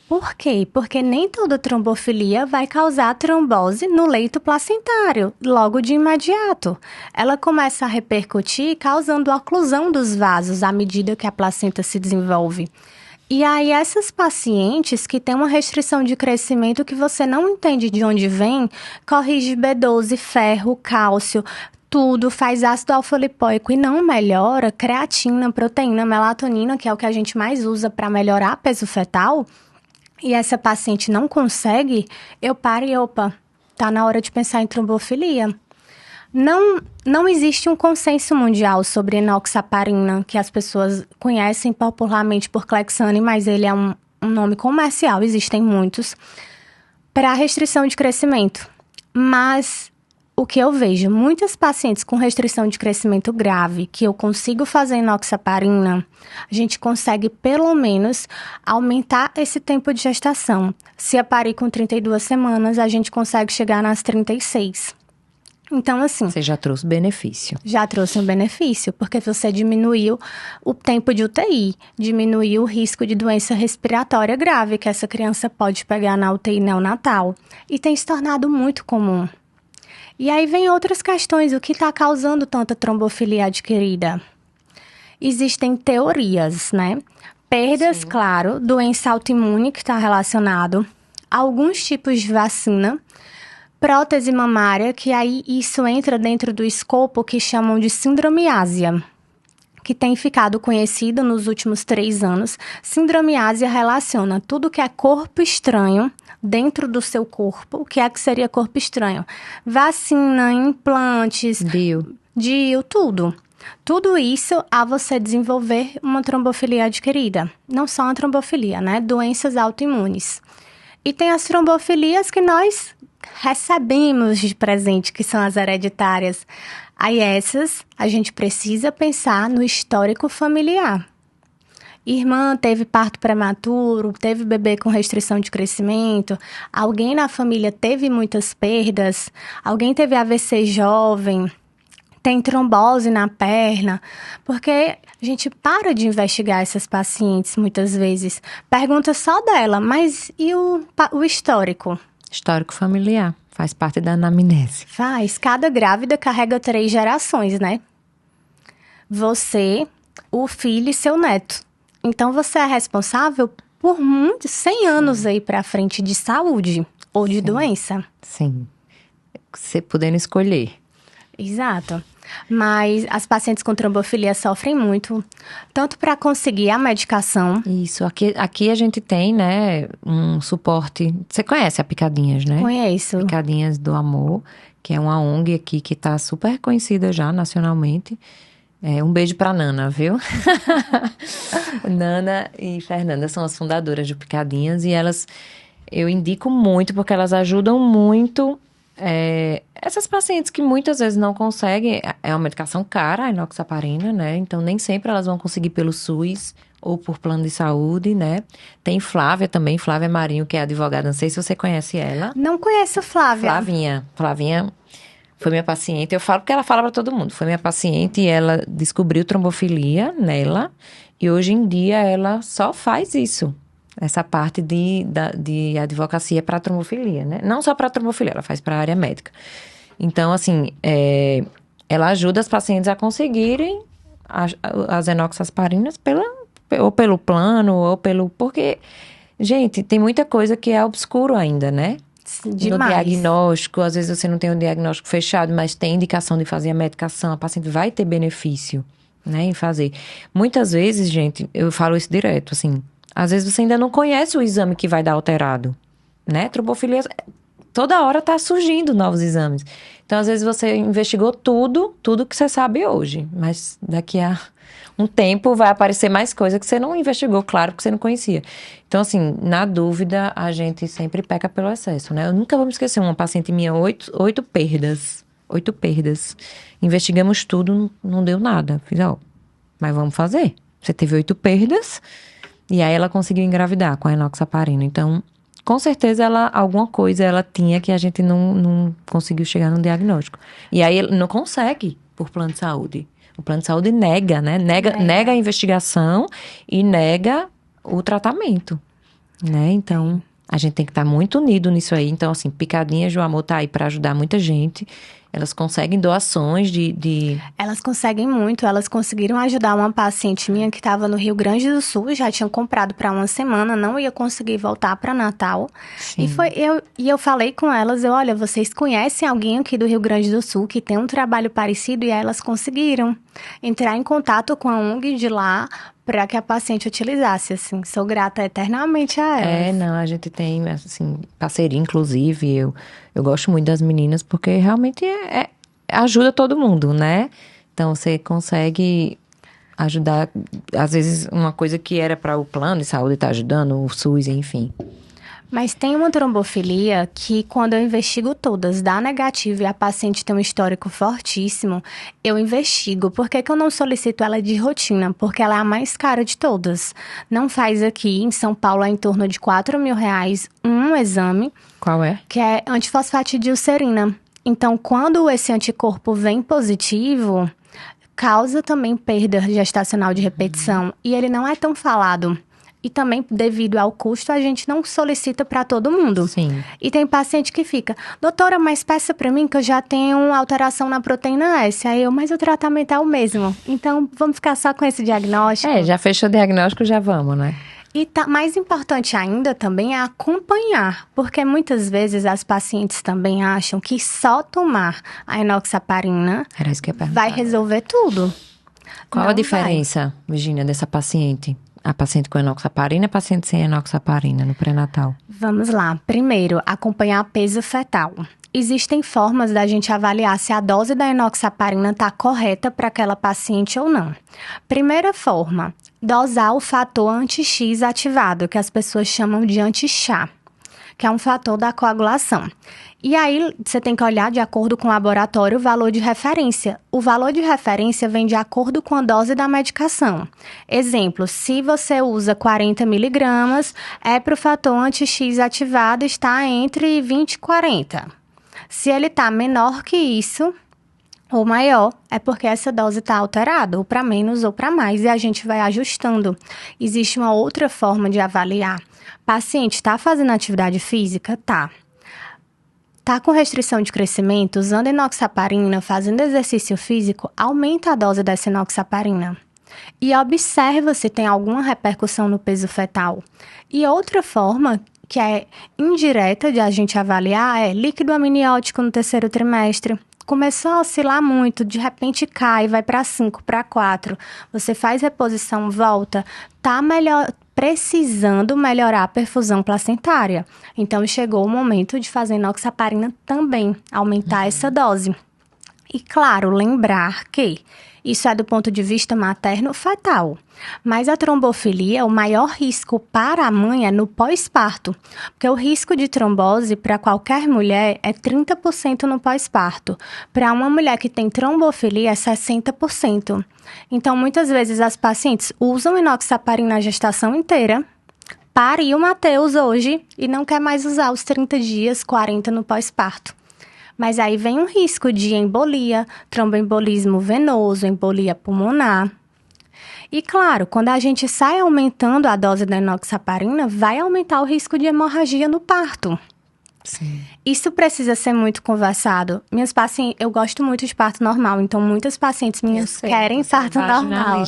B: Por quê? Porque nem toda trombofilia vai causar trombose no leito placentário, logo de imediato. Ela começa a repercutir causando oclusão dos vasos à medida que a placenta se desenvolve. E aí, essas pacientes que têm uma restrição de crescimento que você não entende de onde vem, corrige B12, ferro, cálcio, tudo, faz ácido alfa-lipoico e não melhora creatina, proteína, melatonina, que é o que a gente mais usa para melhorar peso fetal, e essa paciente não consegue, eu paro e, tá na hora de pensar em trombofilia. Não existe um consenso mundial sobre enoxaparina, que as pessoas conhecem popularmente por Clexane, mas ele é um nome comercial, existem muitos, para restrição de crescimento. Mas o que eu vejo, muitas pacientes com restrição de crescimento grave, que eu consigo fazer enoxaparina, a gente consegue pelo menos aumentar esse tempo de gestação. Se eu parir com 32 semanas, a gente consegue chegar nas 36. Então, assim...
A: Você já trouxe benefício.
B: Já trouxe um benefício, porque você diminuiu o tempo de UTI, diminuiu o risco de doença respiratória grave que essa criança pode pegar na UTI neonatal. E tem se tornado muito comum. E aí vem outras questões, o que está causando tanta trombofilia adquirida? Existem teorias, né? Perdas, sim, claro, doença autoimune que está relacionado, alguns tipos de vacina, prótese mamária, que aí isso entra dentro do escopo que chamam de síndrome ásia, que tem ficado conhecido nos últimos 3 anos. Síndrome Ásia relaciona tudo que é corpo estranho dentro do seu corpo. O que é que seria corpo estranho? Vacina, implantes, DIU, tudo. Tudo isso a você desenvolver uma trombofilia adquirida. Não só uma trombofilia, né? Doenças autoimunes. E tem as trombofilias que nós recebemos de presente, que são as hereditárias. Aí essas, a gente precisa pensar no histórico familiar. Irmã teve parto prematuro, teve bebê com restrição de crescimento, alguém na família teve muitas perdas, alguém teve AVC jovem, tem trombose na perna, porque a gente para de investigar essas pacientes muitas vezes. Pergunta só dela, mas e o histórico?
A: Histórico familiar, faz parte da anamnese.
B: Faz. Cada grávida carrega 3 gerações, né? Você, o filho e seu neto. Então, você é responsável por 100 anos aí pra frente de saúde ou de doença.
A: Sim. Você podendo escolher.
B: Exato. Mas as pacientes com trombofilia sofrem muito, tanto para conseguir a medicação.
A: Isso. Aqui a gente tem, né, um suporte. Você conhece a Picadinhas, né?
B: Conheço.
A: Picadinhas do Amor, que é uma ONG aqui que tá super conhecida já nacionalmente. Um beijo pra Nana, viu? Nana e Fernanda são as fundadoras de Picadinhas e eu indico muito porque elas ajudam muito essas pacientes que muitas vezes não conseguem. É uma medicação cara, a enoxaparina, né? Então nem sempre elas vão conseguir pelo SUS ou por plano de saúde, né? Tem Flávia também, Flávia Marinho, que é advogada, não sei se você conhece ela.
B: Não conheço Flávia.
A: Flavinha foi minha paciente, eu falo porque ela fala pra todo mundo. Foi minha paciente e ela descobriu trombofilia nela. E hoje em dia ela só faz isso. Essa parte de advocacia para trombofilia, né? Não só para trombofilia, ela faz para a área médica. Então, assim, ela ajuda as pacientes a conseguirem as enoxasparinas ou pelo plano, ou pelo... Porque, gente, tem muita coisa que é obscuro ainda, né?
B: Demais.
A: No diagnóstico, às vezes você não tem um diagnóstico fechado, mas tem indicação de fazer a medicação, a paciente vai ter benefício, né, em fazer. Muitas vezes, gente, eu falo isso direto, assim, às vezes você ainda não conhece o exame que vai dar alterado, né? Trombofilia, toda hora tá surgindo novos exames. Então, às vezes você investigou tudo que você sabe hoje, mas daqui a um tempo vai aparecer mais coisa que você não investigou, claro, que você não conhecia. Então, assim, na dúvida, a gente sempre peca pelo excesso, né? Eu nunca vou me esquecer, uma paciente minha, 8 perdas. 8 perdas. Investigamos tudo, não deu nada. Fiz, mas vamos fazer. Você teve 8 perdas, e aí ela conseguiu engravidar com a enoxaparina. Então, com certeza, alguma coisa ela tinha que a gente não conseguiu chegar no diagnóstico. E aí, não consegue por plano de saúde. O plano de saúde nega, né? Nega a investigação e nega o tratamento, né? Então, a gente tem que estar muito unido nisso aí. Então, assim, Picadinhas do Amor tá aí para ajudar muita gente. Elas conseguem doações
B: Elas conseguem muito. Elas conseguiram ajudar uma paciente minha que estava no Rio Grande do Sul. Já tinham comprado para uma semana, não ia conseguir voltar para Natal. Sim. E eu falei com elas, olha, vocês conhecem alguém aqui do Rio Grande do Sul que tem um trabalho parecido? E elas conseguiram entrar em contato com a ONG de lá para que a paciente utilizasse, assim. Sou grata eternamente a elas.
A: Não, a gente tem, assim, parceria, inclusive, eu gosto muito das meninas, porque realmente ajuda todo mundo, né? Então, você consegue ajudar, às vezes, uma coisa que era para o plano de saúde tá ajudando, o SUS, enfim.
B: Mas tem uma trombofilia que, quando eu investigo todas, dá negativo e a paciente tem um histórico fortíssimo, eu investigo. Por que eu não solicito ela de rotina? Porque ela é a mais cara de todas. Não faz aqui, em São Paulo, é em torno de R$4.000 um exame.
A: Qual é?
B: Que é antifosfatidilcerina. Então, quando esse anticorpo vem positivo, causa também perda gestacional de repetição. E ele não é tão falado. E também, devido ao custo, a gente não solicita para todo mundo.
A: Sim.
B: E tem paciente que fica, doutora, mas peça para mim que eu já tenho alteração na proteína S. Aí mas o tratamento é o mesmo. Então, vamos ficar só com esse diagnóstico.
A: Já fechou o diagnóstico, já vamos, né?
B: E mais importante ainda também é acompanhar, porque muitas vezes as pacientes também acham que só tomar a enoxaparina vai resolver tudo.
A: Qual
B: Não
A: a diferença, Virgínia, dessa paciente? A paciente com enoxaparina e a paciente sem enoxaparina no pré-natal?
B: Vamos lá. Primeiro, acompanhar peso fetal. Existem formas da gente avaliar se a dose da enoxaparina está correta para aquela paciente ou não. Primeira forma, dosar o fator anti-X ativado, que as pessoas chamam de anti-chá, que é um fator da coagulação. E aí, você tem que olhar, de acordo com o laboratório, o valor de referência. O valor de referência vem de acordo com a dose da medicação. Exemplo, se você usa 40 miligramas, para o fator anti-X ativado estar entre 20 e 40. Se ele está menor que isso, ou maior, é porque essa dose está alterada, ou para menos ou para mais, e a gente vai ajustando. Existe uma outra forma de avaliar. Paciente está fazendo atividade física? Tá. Tá com restrição de crescimento, usando enoxaparina, fazendo exercício físico, aumenta a dose dessa enoxaparina. E observa se tem alguma repercussão no peso fetal. E outra forma, que é indireta de a gente avaliar, é líquido amniótico no terceiro trimestre. Começou a oscilar muito, de repente cai, vai para 5, para 4. Você faz reposição, volta, tá melhor, precisando melhorar a perfusão placentária. Então, chegou o momento de fazer enoxaparina também, aumentar essa dose. E, claro, lembrar que isso é do ponto de vista materno-fetal. Mas a trombofilia, o maior risco para a mãe é no pós-parto. Porque o risco de trombose para qualquer mulher é 30% no pós-parto. Para uma mulher que tem trombofilia é 60%. Então, muitas vezes as pacientes usam enoxaparina a gestação inteira, pariu o Mateus hoje e não quer mais usar os 30 dias, 40 no pós-parto. Mas aí vem um risco de embolia, tromboembolismo venoso, embolia pulmonar. E claro, quando a gente sai aumentando a dose da enoxaparina, vai aumentar o risco de hemorragia no parto.
A: Sim.
B: Isso precisa ser muito conversado. Minhas pacientes, eu gosto muito de parto normal, então muitas pacientes minhas querem parto normal.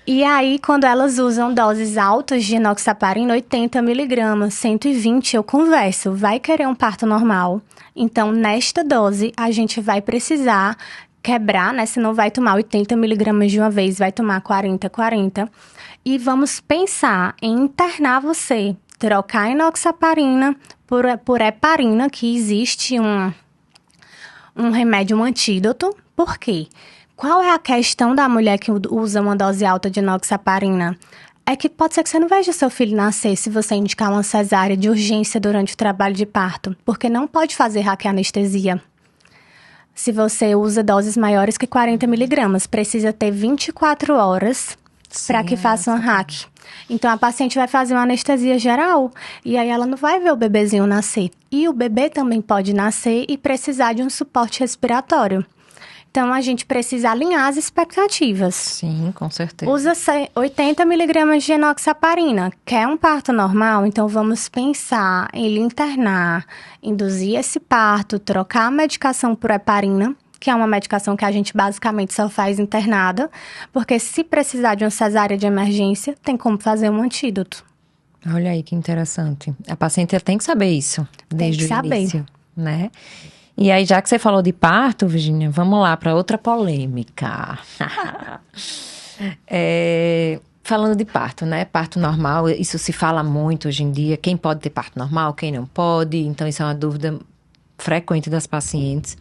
B: E aí, quando elas usam doses altas de enoxaparina, 80 miligramas, 120, eu converso, vai querer um parto normal. Então, nesta dose, a gente vai precisar quebrar, né? Você não vai tomar 80 miligramas de uma vez, vai tomar 40. E vamos pensar em internar você, trocar a enoxaparina por heparina, que existe um remédio, um antídoto. Por quê? Qual é a questão da mulher que usa uma dose alta de enoxaparina? É que pode ser que você não veja seu filho nascer se você indicar uma cesárea de urgência durante o trabalho de parto, porque não pode fazer raquianestesia. Se você usa doses maiores que 40 miligramas, precisa ter 24 horas para que faça uma hack. Então, a paciente vai fazer uma anestesia geral e aí ela não vai ver o bebezinho nascer. E o bebê também pode nascer e precisar de um suporte respiratório. Então, a gente precisa alinhar as expectativas.
A: Sim, com certeza.
B: Usa 80 miligramas de enoxaparina. Quer um parto normal? Então, vamos pensar em lhe internar, induzir esse parto, trocar a medicação por heparina, que é uma medicação que a gente basicamente só faz internada, porque se precisar de uma cesárea de emergência, tem como fazer um antídoto.
A: Olha aí que interessante. A paciente tem que saber isso desde o início, né? E aí, já que você falou de parto, Virgínia, vamos lá para outra polêmica. Falando de parto, né? Parto normal, isso se fala muito hoje em dia. Quem pode ter parto normal, quem não pode. Então, isso é uma dúvida frequente das pacientes.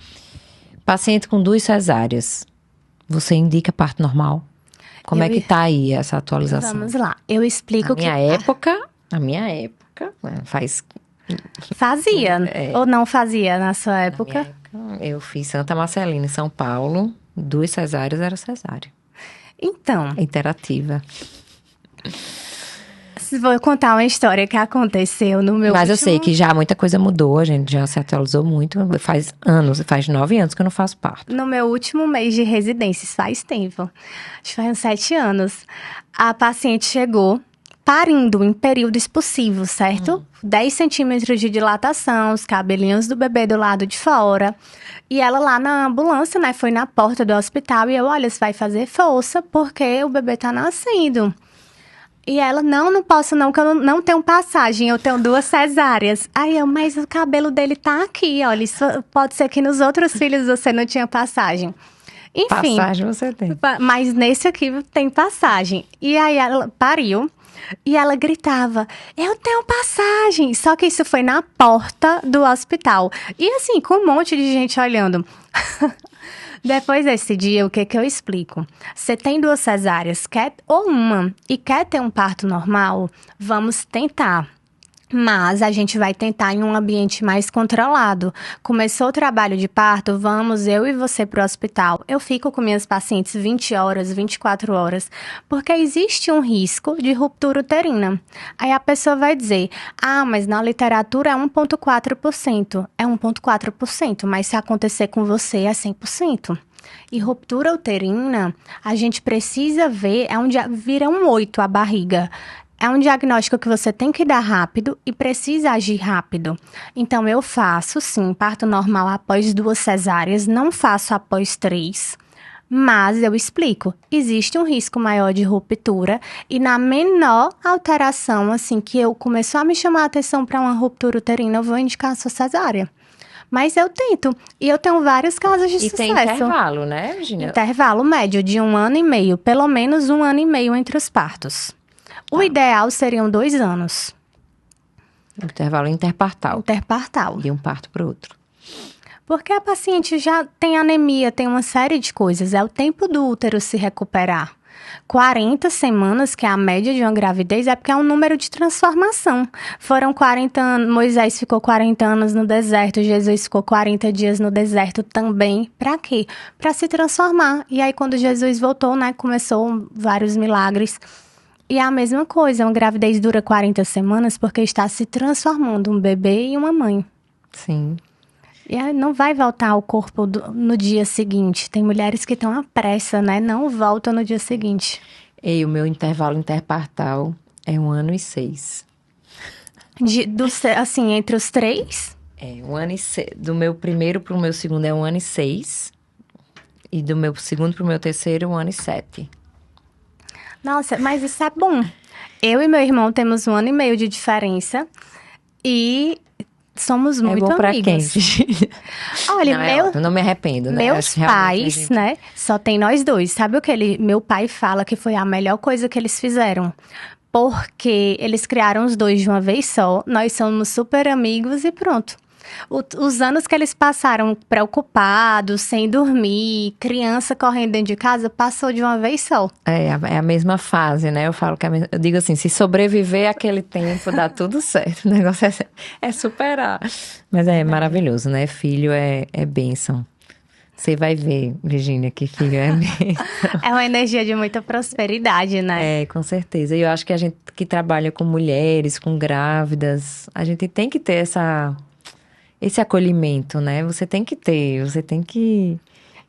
A: Paciente com 2 cesáreas, você indica parto normal? Como é que tá aí essa atualização?
B: Vamos lá, eu explico
A: Na minha época, faz...
B: Fazia, ou não fazia na sua época?
A: Na minha época, eu fiz Santa Marcelina, em São Paulo, 2 cesáreas era cesárea.
B: Então...
A: Interativa.
B: Vou contar uma história que aconteceu no meu
A: Mas eu sei que já muita coisa mudou, a gente já se atualizou muito. Faz 9 anos que eu não faço parto.
B: No meu último mês de residência, faz tempo. Acho que faz uns 7 anos. A paciente chegou parindo em período expulsivo, certo? 10 centímetros de dilatação, os cabelinhos do bebê do lado de fora. E ela lá na ambulância, né, foi na porta do hospital e eu, olha, você vai fazer força porque o bebê tá nascendo. E ela, não posso não, que eu não tenho passagem, eu tenho 2 cesáreas. Aí eu, mas o cabelo dele tá aqui, olha, isso pode ser que nos outros filhos você não tinha passagem. Enfim,
A: Passagem você tem.
B: mas nesse aqui tem passagem. E aí ela pariu e ela gritava: eu tenho passagem! Só que isso foi na porta do hospital. E assim, com um monte de gente olhando. Depois desse dia, o que eu explico? Você tem 2 cesáreas, ou uma, e quer ter um parto normal? Vamos tentar. Mas a gente vai tentar em um ambiente mais controlado. Começou o trabalho de parto, vamos eu e você para o hospital. Eu fico com minhas pacientes 20 horas, 24 horas, porque existe um risco de ruptura uterina. Aí a pessoa vai dizer: ah, mas na literatura é 1,4%. É 1,4%, mas se acontecer com você é 100%. E ruptura uterina, a gente precisa ver, vira um 8 a barriga. É um diagnóstico que você tem que dar rápido e precisa agir rápido. Então, eu faço, sim, parto normal após 2 cesáreas, não faço após 3. Mas eu explico, existe um risco maior de ruptura e na menor alteração, assim, que eu começou a me chamar a atenção para uma ruptura uterina, eu vou indicar a sua cesárea. Mas eu tento. E eu tenho vários casos de sucesso.
A: E tem intervalo, né, Virginia?
B: Intervalo médio de 1 ano e meio. Pelo menos 1 ano e meio entre os partos. O ideal seriam 2 anos.
A: Intervalo interpartal.
B: Interpartal.
A: De um parto para o outro.
B: Porque a paciente já tem anemia, tem uma série de coisas. É o tempo do útero se recuperar. 40 semanas, que é a média de uma gravidez, é porque é um número de transformação. Foram 40 anos, Moisés ficou 40 anos no deserto, Jesus ficou 40 dias no deserto também. Para quê? Para se transformar. E aí, quando Jesus voltou, né, começou vários milagres. E é a mesma coisa, uma gravidez dura 40 semanas porque está se transformando um bebê e uma mãe.
A: Sim.
B: E aí não vai voltar ao corpo no dia seguinte. Tem mulheres que estão à pressa, né? Não voltam no dia seguinte.
A: E o meu intervalo interpartal é 1 ano e 6.
B: Assim, entre os 3?
A: É, 1 ano e 6. Do meu primeiro para o meu segundo é 1 ano e 6. E do meu segundo para o meu terceiro, 1 ano e 7.
B: Nossa, mas isso é bom. Eu e meu irmão temos 1 ano e meio de diferença. E somos muito
A: amigos. É bom
B: amigos.
A: Pra quem?
B: Olha,
A: não me arrependo, né?
B: Meus pais, né? Só tem nós dois. Sabe o que meu pai fala que foi a melhor coisa que eles fizeram? Porque eles criaram os dois de uma vez só. Nós somos super amigos e pronto. Os anos que eles passaram preocupados, sem dormir, criança correndo dentro de casa, passou de uma vez só.
A: É a mesma fase, né? Eu falo que eu digo assim, se sobreviver aquele tempo, dá tudo certo. O negócio é superar. Mas é maravilhoso, né? Filho é bênção. Você vai ver, Virginia, que filho é bênção.
B: É uma energia de muita prosperidade, né?
A: É, com certeza. E eu acho que a gente que trabalha com mulheres, com grávidas, a gente tem que ter esse acolhimento, né? Você tem que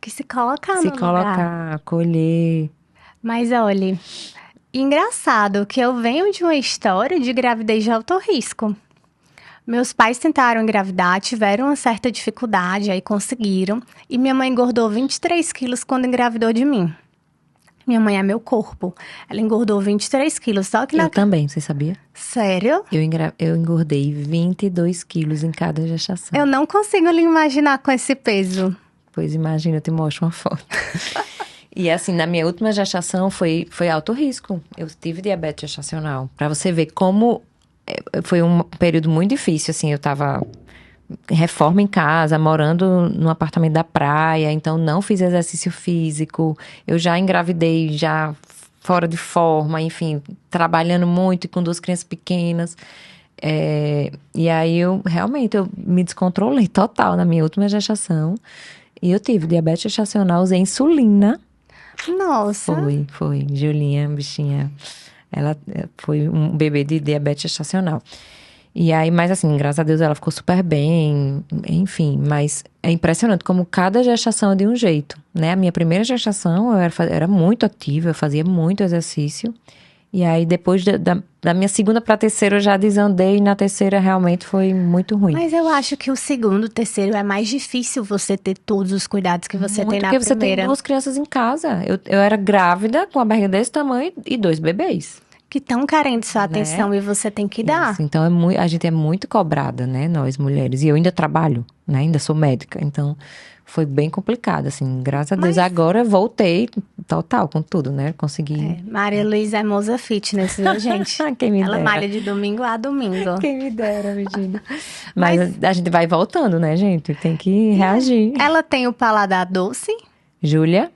B: se colocar no lugar.
A: Se colocar, acolher.
B: Mas olha, engraçado que eu venho de uma história de gravidez de alto risco. Meus pais tentaram engravidar, tiveram uma certa dificuldade, aí conseguiram. E minha mãe engordou 23 quilos quando engravidou de mim. Minha mãe é meu corpo. Ela engordou 23 quilos, só que...
A: Eu também, você sabia?
B: Sério?
A: Eu engordei 22 quilos em cada gestação.
B: Eu não consigo lhe imaginar com esse peso.
A: Pois imagina, eu te mostro uma foto. E assim, na minha última gestação foi alto risco. Eu tive diabetes gestacional. Pra você ver como foi um período muito difícil, assim. Eu tava em reforma em casa, morando num apartamento da praia. Então, não fiz exercício físico. Eu já engravidei, já fora de forma, enfim, trabalhando muito e com 2 crianças pequenas. E aí, eu me descontrolei total na minha última gestação. E eu tive diabetes gestacional, usei insulina.
B: Nossa!
A: Foi. Julinha, bichinha, ela foi um bebê de diabetes gestacional. E aí, mas assim, graças a Deus ela ficou super bem, enfim. Mas é impressionante como cada gestação é de um jeito, né? A minha primeira gestação eu era muito ativa, eu fazia muito exercício. E aí, depois da minha segunda pra terceira, eu já desandei. E na terceira, realmente, foi muito ruim.
B: Mas eu acho que o segundo, terceiro, é mais difícil você ter todos os cuidados que você tem na
A: porque você
B: primeira.
A: tem 2 crianças em casa. Eu era grávida, com a barriga desse tamanho, e 2 bebês.
B: Que estão carentes de sua atenção e você tem que dar.
A: Isso, então, a gente é muito cobrada, né? Nós, mulheres. E eu ainda trabalho, né? Ainda sou médica. Então, foi bem complicado, assim, graças a Deus. Agora voltei total com tudo, né? Consegui.
B: Maria Luísa é moça fitness, viu, gente?
A: Quem me
B: Ela
A: dera.
B: malha de domingo a domingo.
A: Quem me dera, Virgínia. Mas a gente vai voltando, né, gente? Tem que reagir.
B: Ela tem o paladar doce?
A: Júlia,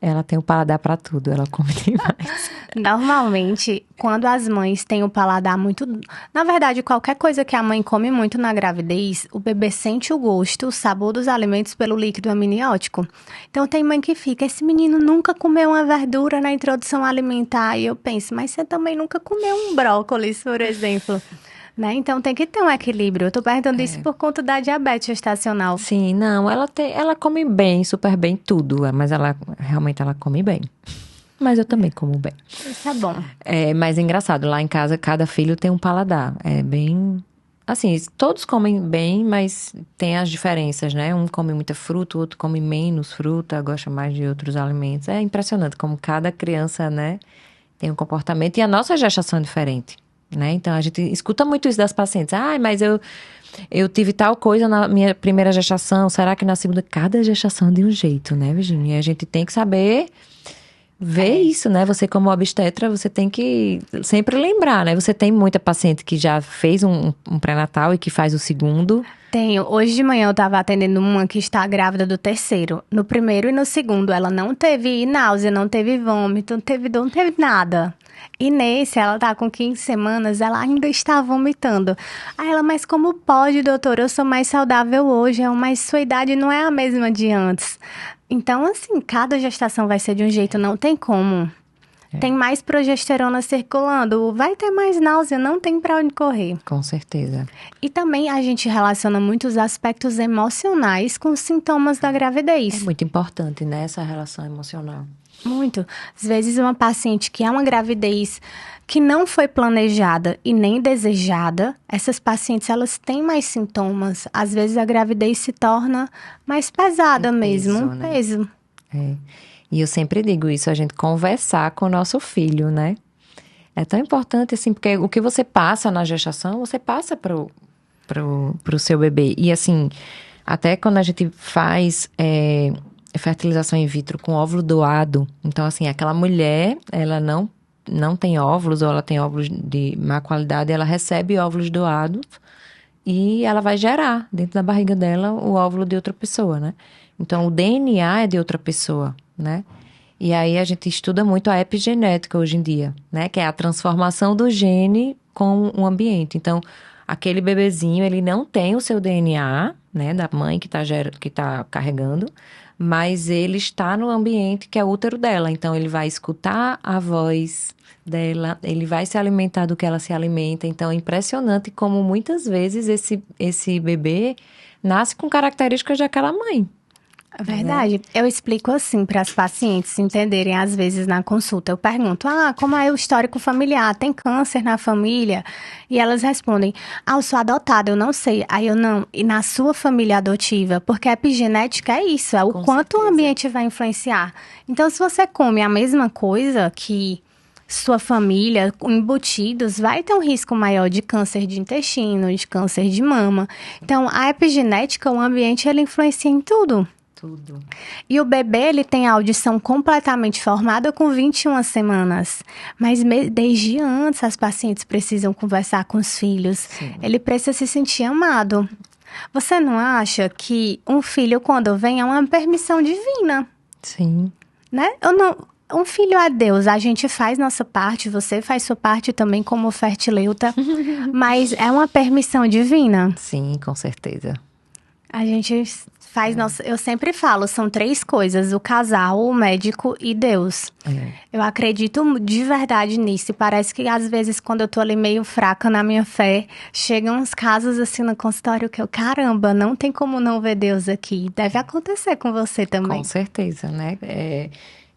A: ela tem o paladar pra tudo, ela come demais.
B: Normalmente, quando as mães têm o paladar muito... Na verdade, qualquer coisa que a mãe come muito na gravidez, o bebê sente o gosto, o sabor dos alimentos pelo líquido amniótico. Então, tem mãe que fica, esse menino nunca comeu uma verdura na introdução alimentar. E eu penso, mas você também nunca comeu um brócolis, por exemplo. Né? Então, tem que ter um equilíbrio. Eu tô perguntando isso por conta da diabetes gestacional.
A: Sim, não, ela come bem, super bem, tudo. Mas realmente ela come bem. Mas eu também como bem.
B: Isso é bom.
A: Mas é engraçado, lá em casa cada filho tem um paladar. É bem... Assim, todos comem bem, mas tem as diferenças, né? Um come muita fruta, o outro come menos fruta, gosta mais de outros alimentos. É impressionante como cada criança, né, tem um comportamento. E a nossa gestação é diferente, né? Então, a gente escuta muito isso das pacientes. Mas eu tive tal coisa na minha primeira gestação, será que na segunda? Cada gestação é de um jeito, né, Virginia? E a gente tem que saber... ver isso, né? Você como obstetra, você tem que sempre lembrar, né? Você tem muita paciente que já fez um pré-natal e que faz o segundo.
B: Tenho. Hoje de manhã eu tava atendendo uma que está grávida do terceiro. No primeiro e no segundo, ela não teve náusea, não teve vômito, não teve dor, não teve nada. E nesse, ela tá com 15 semanas, ela ainda está vomitando. Aí ela, mas como pode, doutora? Eu sou mais saudável hoje, mas sua idade não é a mesma de antes. Então, assim, cada gestação vai ser de um jeito, não tem como. Tem mais progesterona circulando, vai ter mais náusea, não tem pra onde correr.
A: Com certeza.
B: E também a gente relaciona muitos aspectos emocionais com os sintomas da gravidez.
A: É muito importante, né, essa relação emocional.
B: Muito. Às vezes uma paciente que é uma gravidez que não foi planejada e nem desejada, essas pacientes, elas têm mais sintomas. Às vezes a gravidez se torna mais pesada mesmo, um peso.
A: E eu sempre digo isso, a gente conversar com o nosso filho, né? É tão importante, assim, porque o que você passa na gestação, você passa pro seu bebê. E, assim, até quando a gente faz fertilização in vitro com óvulo doado, então, assim, aquela mulher, ela não tem óvulos, ou ela tem óvulos de má qualidade, ela recebe óvulos doados e ela vai gerar dentro da barriga dela o óvulo de outra pessoa, né? Então, o DNA é de outra pessoa, né? E aí a gente estuda muito a epigenética hoje em dia, né? Que é a transformação do gene com o ambiente. Então, aquele bebezinho, ele não tem o seu DNA, né? Da mãe que tá carregando, mas ele está no ambiente que é o útero dela. Então, ele vai escutar a voz dela, ele vai se alimentar do que ela se alimenta. Então, é impressionante como muitas vezes esse bebê nasce com características daquela mãe.
B: É verdade. Eu explico assim para as pacientes entenderem, às vezes, na consulta. Eu pergunto, como é o histórico familiar? Tem câncer na família? E elas respondem, eu sou adotada, eu não sei. Aí eu, não. E na sua família adotiva? Porque a epigenética é isso, é o quanto o ambiente vai influenciar. Então, se você come a mesma coisa que sua família, embutidos, vai ter um risco maior de câncer de intestino, de câncer de mama. Então, a epigenética, o ambiente, ele influencia em tudo. E o bebê, ele tem a audição completamente formada com 21 semanas. Mas desde antes, as pacientes precisam conversar com os filhos.
A: Sim.
B: Ele precisa se sentir amado. Você não acha que um filho, quando vem, é uma permissão divina?
A: Sim.
B: Né? Um filho é Deus, a gente faz nossa parte, você faz sua parte também como fertileuta, mas é uma permissão divina.
A: Sim, com certeza.
B: A gente faz eu sempre falo, são 3 coisas, o casal, o médico e Deus. Eu acredito de verdade nisso e parece que às vezes quando eu tô ali meio fraca na minha fé, chegam uns casos assim no consultório que caramba, não tem como não ver Deus aqui. Deve acontecer com você também.
A: Com certeza, né?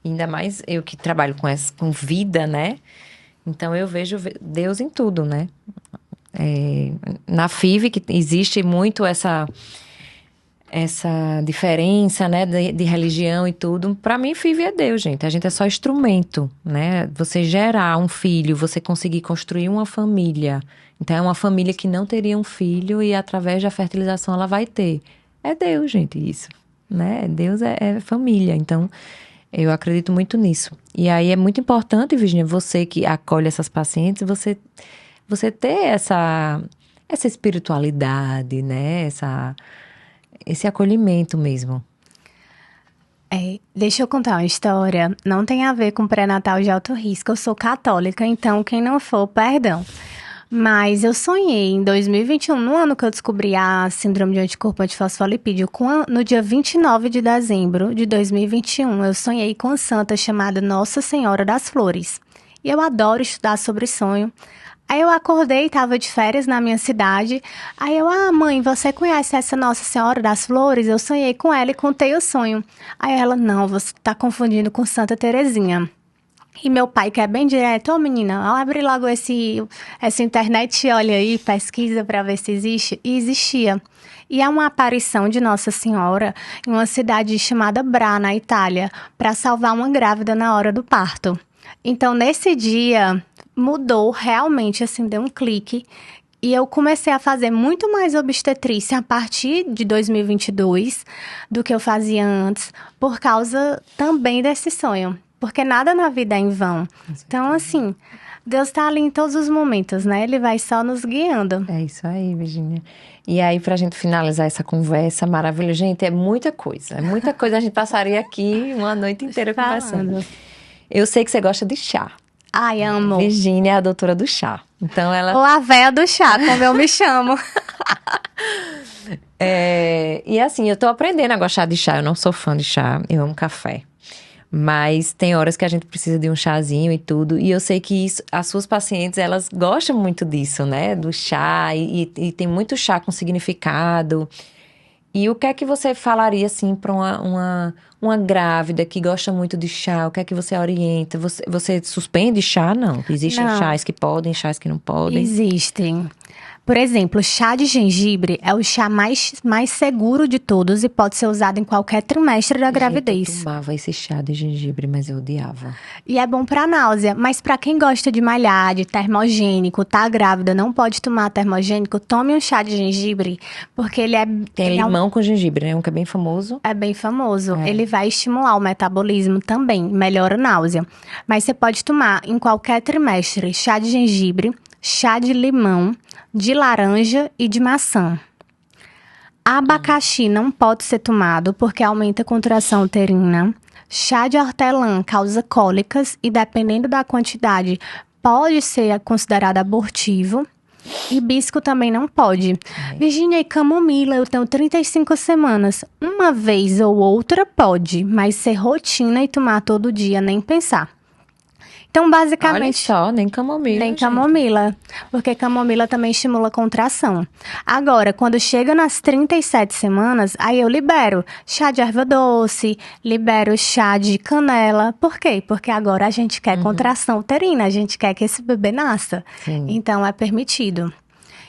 A: Ainda mais eu que trabalho com vida, né? Então eu vejo Deus em tudo, né? Na FIV que existe muito essa diferença, né, de religião e tudo. Para mim, FIV é Deus, gente. A gente é só instrumento, né? Você gerar um filho, você conseguir construir uma família. Então, é uma família que não teria um filho e através da fertilização ela vai ter. é Deus, gente, isso, né? Deus é família, então eu acredito muito nisso. E aí é muito importante, Virginia, você que acolhe essas pacientes, você ter essa espiritualidade, né? Esse acolhimento mesmo.
B: Deixa eu contar uma história. Não tem a ver com pré-natal de alto risco. Eu sou católica, então quem não for, perdão. Mas eu sonhei em 2021, no ano que eu descobri a síndrome de anticorpo antifosfolipídio, no dia 29 de dezembro de 2021, eu sonhei com uma santa chamada Nossa Senhora das Flores. E eu adoro estudar sobre sonho. Aí eu acordei, estava de férias na minha cidade. Aí eu, mãe, você conhece essa Nossa Senhora das Flores? Eu sonhei com ela e contei o sonho. Aí ela, não, você está confundindo com Santa Terezinha. E meu pai, que é bem direto, menina, abre logo essa internet, olha aí, pesquisa para ver se existe. E existia. E é uma aparição de Nossa Senhora em uma cidade chamada Bra, na Itália, para salvar uma grávida na hora do parto. Então, nesse dia, mudou realmente, assim, deu um clique. E eu comecei a fazer muito mais obstetrícia a partir de 2022 do que eu fazia antes, por causa também desse sonho. Porque nada na vida é em vão. Então, assim, Deus está ali em todos os momentos, né? Ele vai só nos guiando.
A: É isso aí, Virginia. E aí, pra gente finalizar essa conversa maravilhosa, gente, é muita coisa. A gente passaria aqui uma noite inteira conversando. Eu sei que você gosta de chá.
B: Ai, amo.
A: Virginia é a doutora do chá. Então ela...
B: Ou a véia do chá, como eu me chamo.
A: E assim, eu tô aprendendo a gostar de chá. Eu não sou fã de chá, eu amo café. Mas tem horas que a gente precisa de um chazinho e tudo. E eu sei que as suas pacientes, elas gostam muito disso, né? Do chá. E tem muito chá com significado. E o que é que você falaria, assim, para uma grávida que gosta muito de chá? O que é que você orienta? Você suspende chá? Não. Existem chás que podem, chás que não podem?
B: Existem. Por exemplo, chá de gengibre é o chá mais seguro de todos e pode ser usado em qualquer trimestre da gravidez.
A: Eu tomava esse chá de gengibre, mas eu odiava.
B: E é bom pra náusea, mas pra quem gosta de malhar, de termogênico, tá grávida, não pode tomar termogênico, tome um chá de gengibre, porque ele é...
A: Tem limão com gengibre, né? Um que é bem famoso.
B: É bem famoso. Ele vai estimular o metabolismo também, melhora a náusea. Mas você pode tomar em qualquer trimestre chá de gengibre, chá de limão, de laranja e de maçã. Abacaxi não pode ser tomado porque aumenta a contração uterina. Chá de hortelã causa cólicas e, dependendo da quantidade, pode ser considerado abortivo. Hibisco também não pode. Virginia, e camomila, eu tenho 35 semanas. Uma vez ou outra pode, mas ser rotina e tomar todo dia, nem pensar. Então, basicamente...
A: Olha só, nem camomila,
B: Nem camomila, porque camomila também estimula a contração. Agora, quando chega nas 37 semanas, aí eu libero chá de erva doce, libero chá de canela. Por quê? Porque agora a gente quer contração uterina, a gente quer que esse bebê nasça.
A: Sim.
B: Então, é permitido.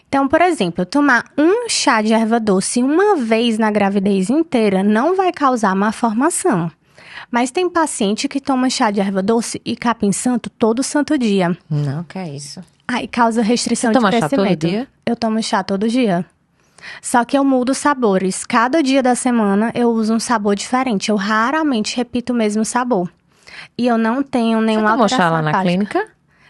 B: Então, por exemplo, tomar um chá de erva doce uma vez na gravidez inteira não vai causar malformação. Mas tem paciente que toma chá de erva doce e capim santo todo santo dia.
A: Não, que é isso.
B: Aí causa restrição
A: de
B: crescimento.
A: Você toma chá todo dia?
B: Eu tomo chá todo dia. Só que eu mudo os sabores. Cada dia da semana eu uso um sabor diferente. Eu raramente repito o mesmo sabor. E eu não tenho nenhuma alteração.
A: Você tomou chá lá na clínica?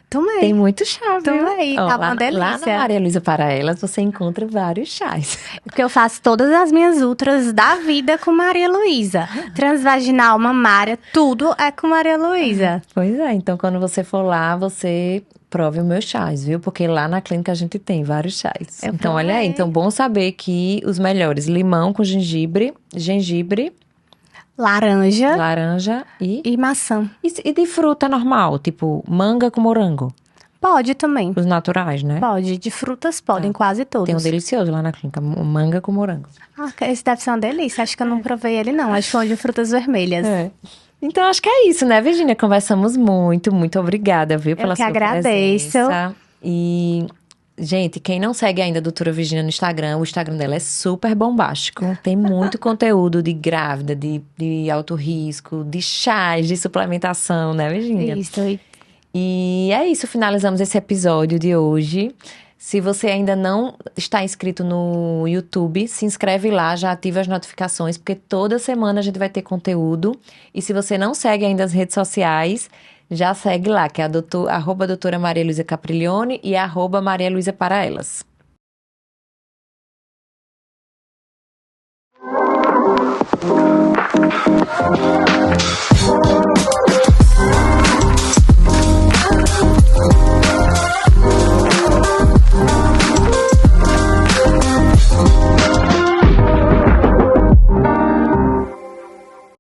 B: Tomei.
A: Tem muito chá, viu?
B: Tomei, tá uma delícia.
A: Lá na Maria Luísa para Elas, você encontra vários chás.
B: Porque eu faço todas as minhas ultras da vida com Maria Luísa. Transvaginal, mamária, tudo é com Maria Luísa.
A: Pois é, então quando você for lá, você prove os meus chás, viu? Porque lá na clínica a gente tem vários chás. Então, olha aí, então bom saber que os melhores, limão com gengibre, laranja
B: e maçã.
A: E de fruta normal, tipo manga com morango?
B: Pode também.
A: Os naturais, né?
B: Pode, de frutas podem, quase todos.
A: Tem um delicioso lá na clínica, manga com morango.
B: Esse deve ser uma delícia, acho que eu não provei ele não, acho que foi um de frutas vermelhas.
A: Então, acho que é isso, né, Virginia? Conversamos muito obrigada, viu, pela sua
B: agradeço.
A: Presença. E... Gente, quem não segue ainda a doutora Virginia no Instagram, o Instagram dela é super bombástico. Tem muito conteúdo de grávida, de alto risco, de chás, de suplementação, né, Virginia?
B: Isso.
A: E é isso, finalizamos esse episódio de hoje. Se você ainda não está inscrito no YouTube, se inscreve lá, já ativa as notificações, porque toda semana a gente vai ter conteúdo. E se você não segue ainda as redes sociais, já segue lá, que é @ doutora Maria Luísa Capriglione e @ Maria Luísa para elas.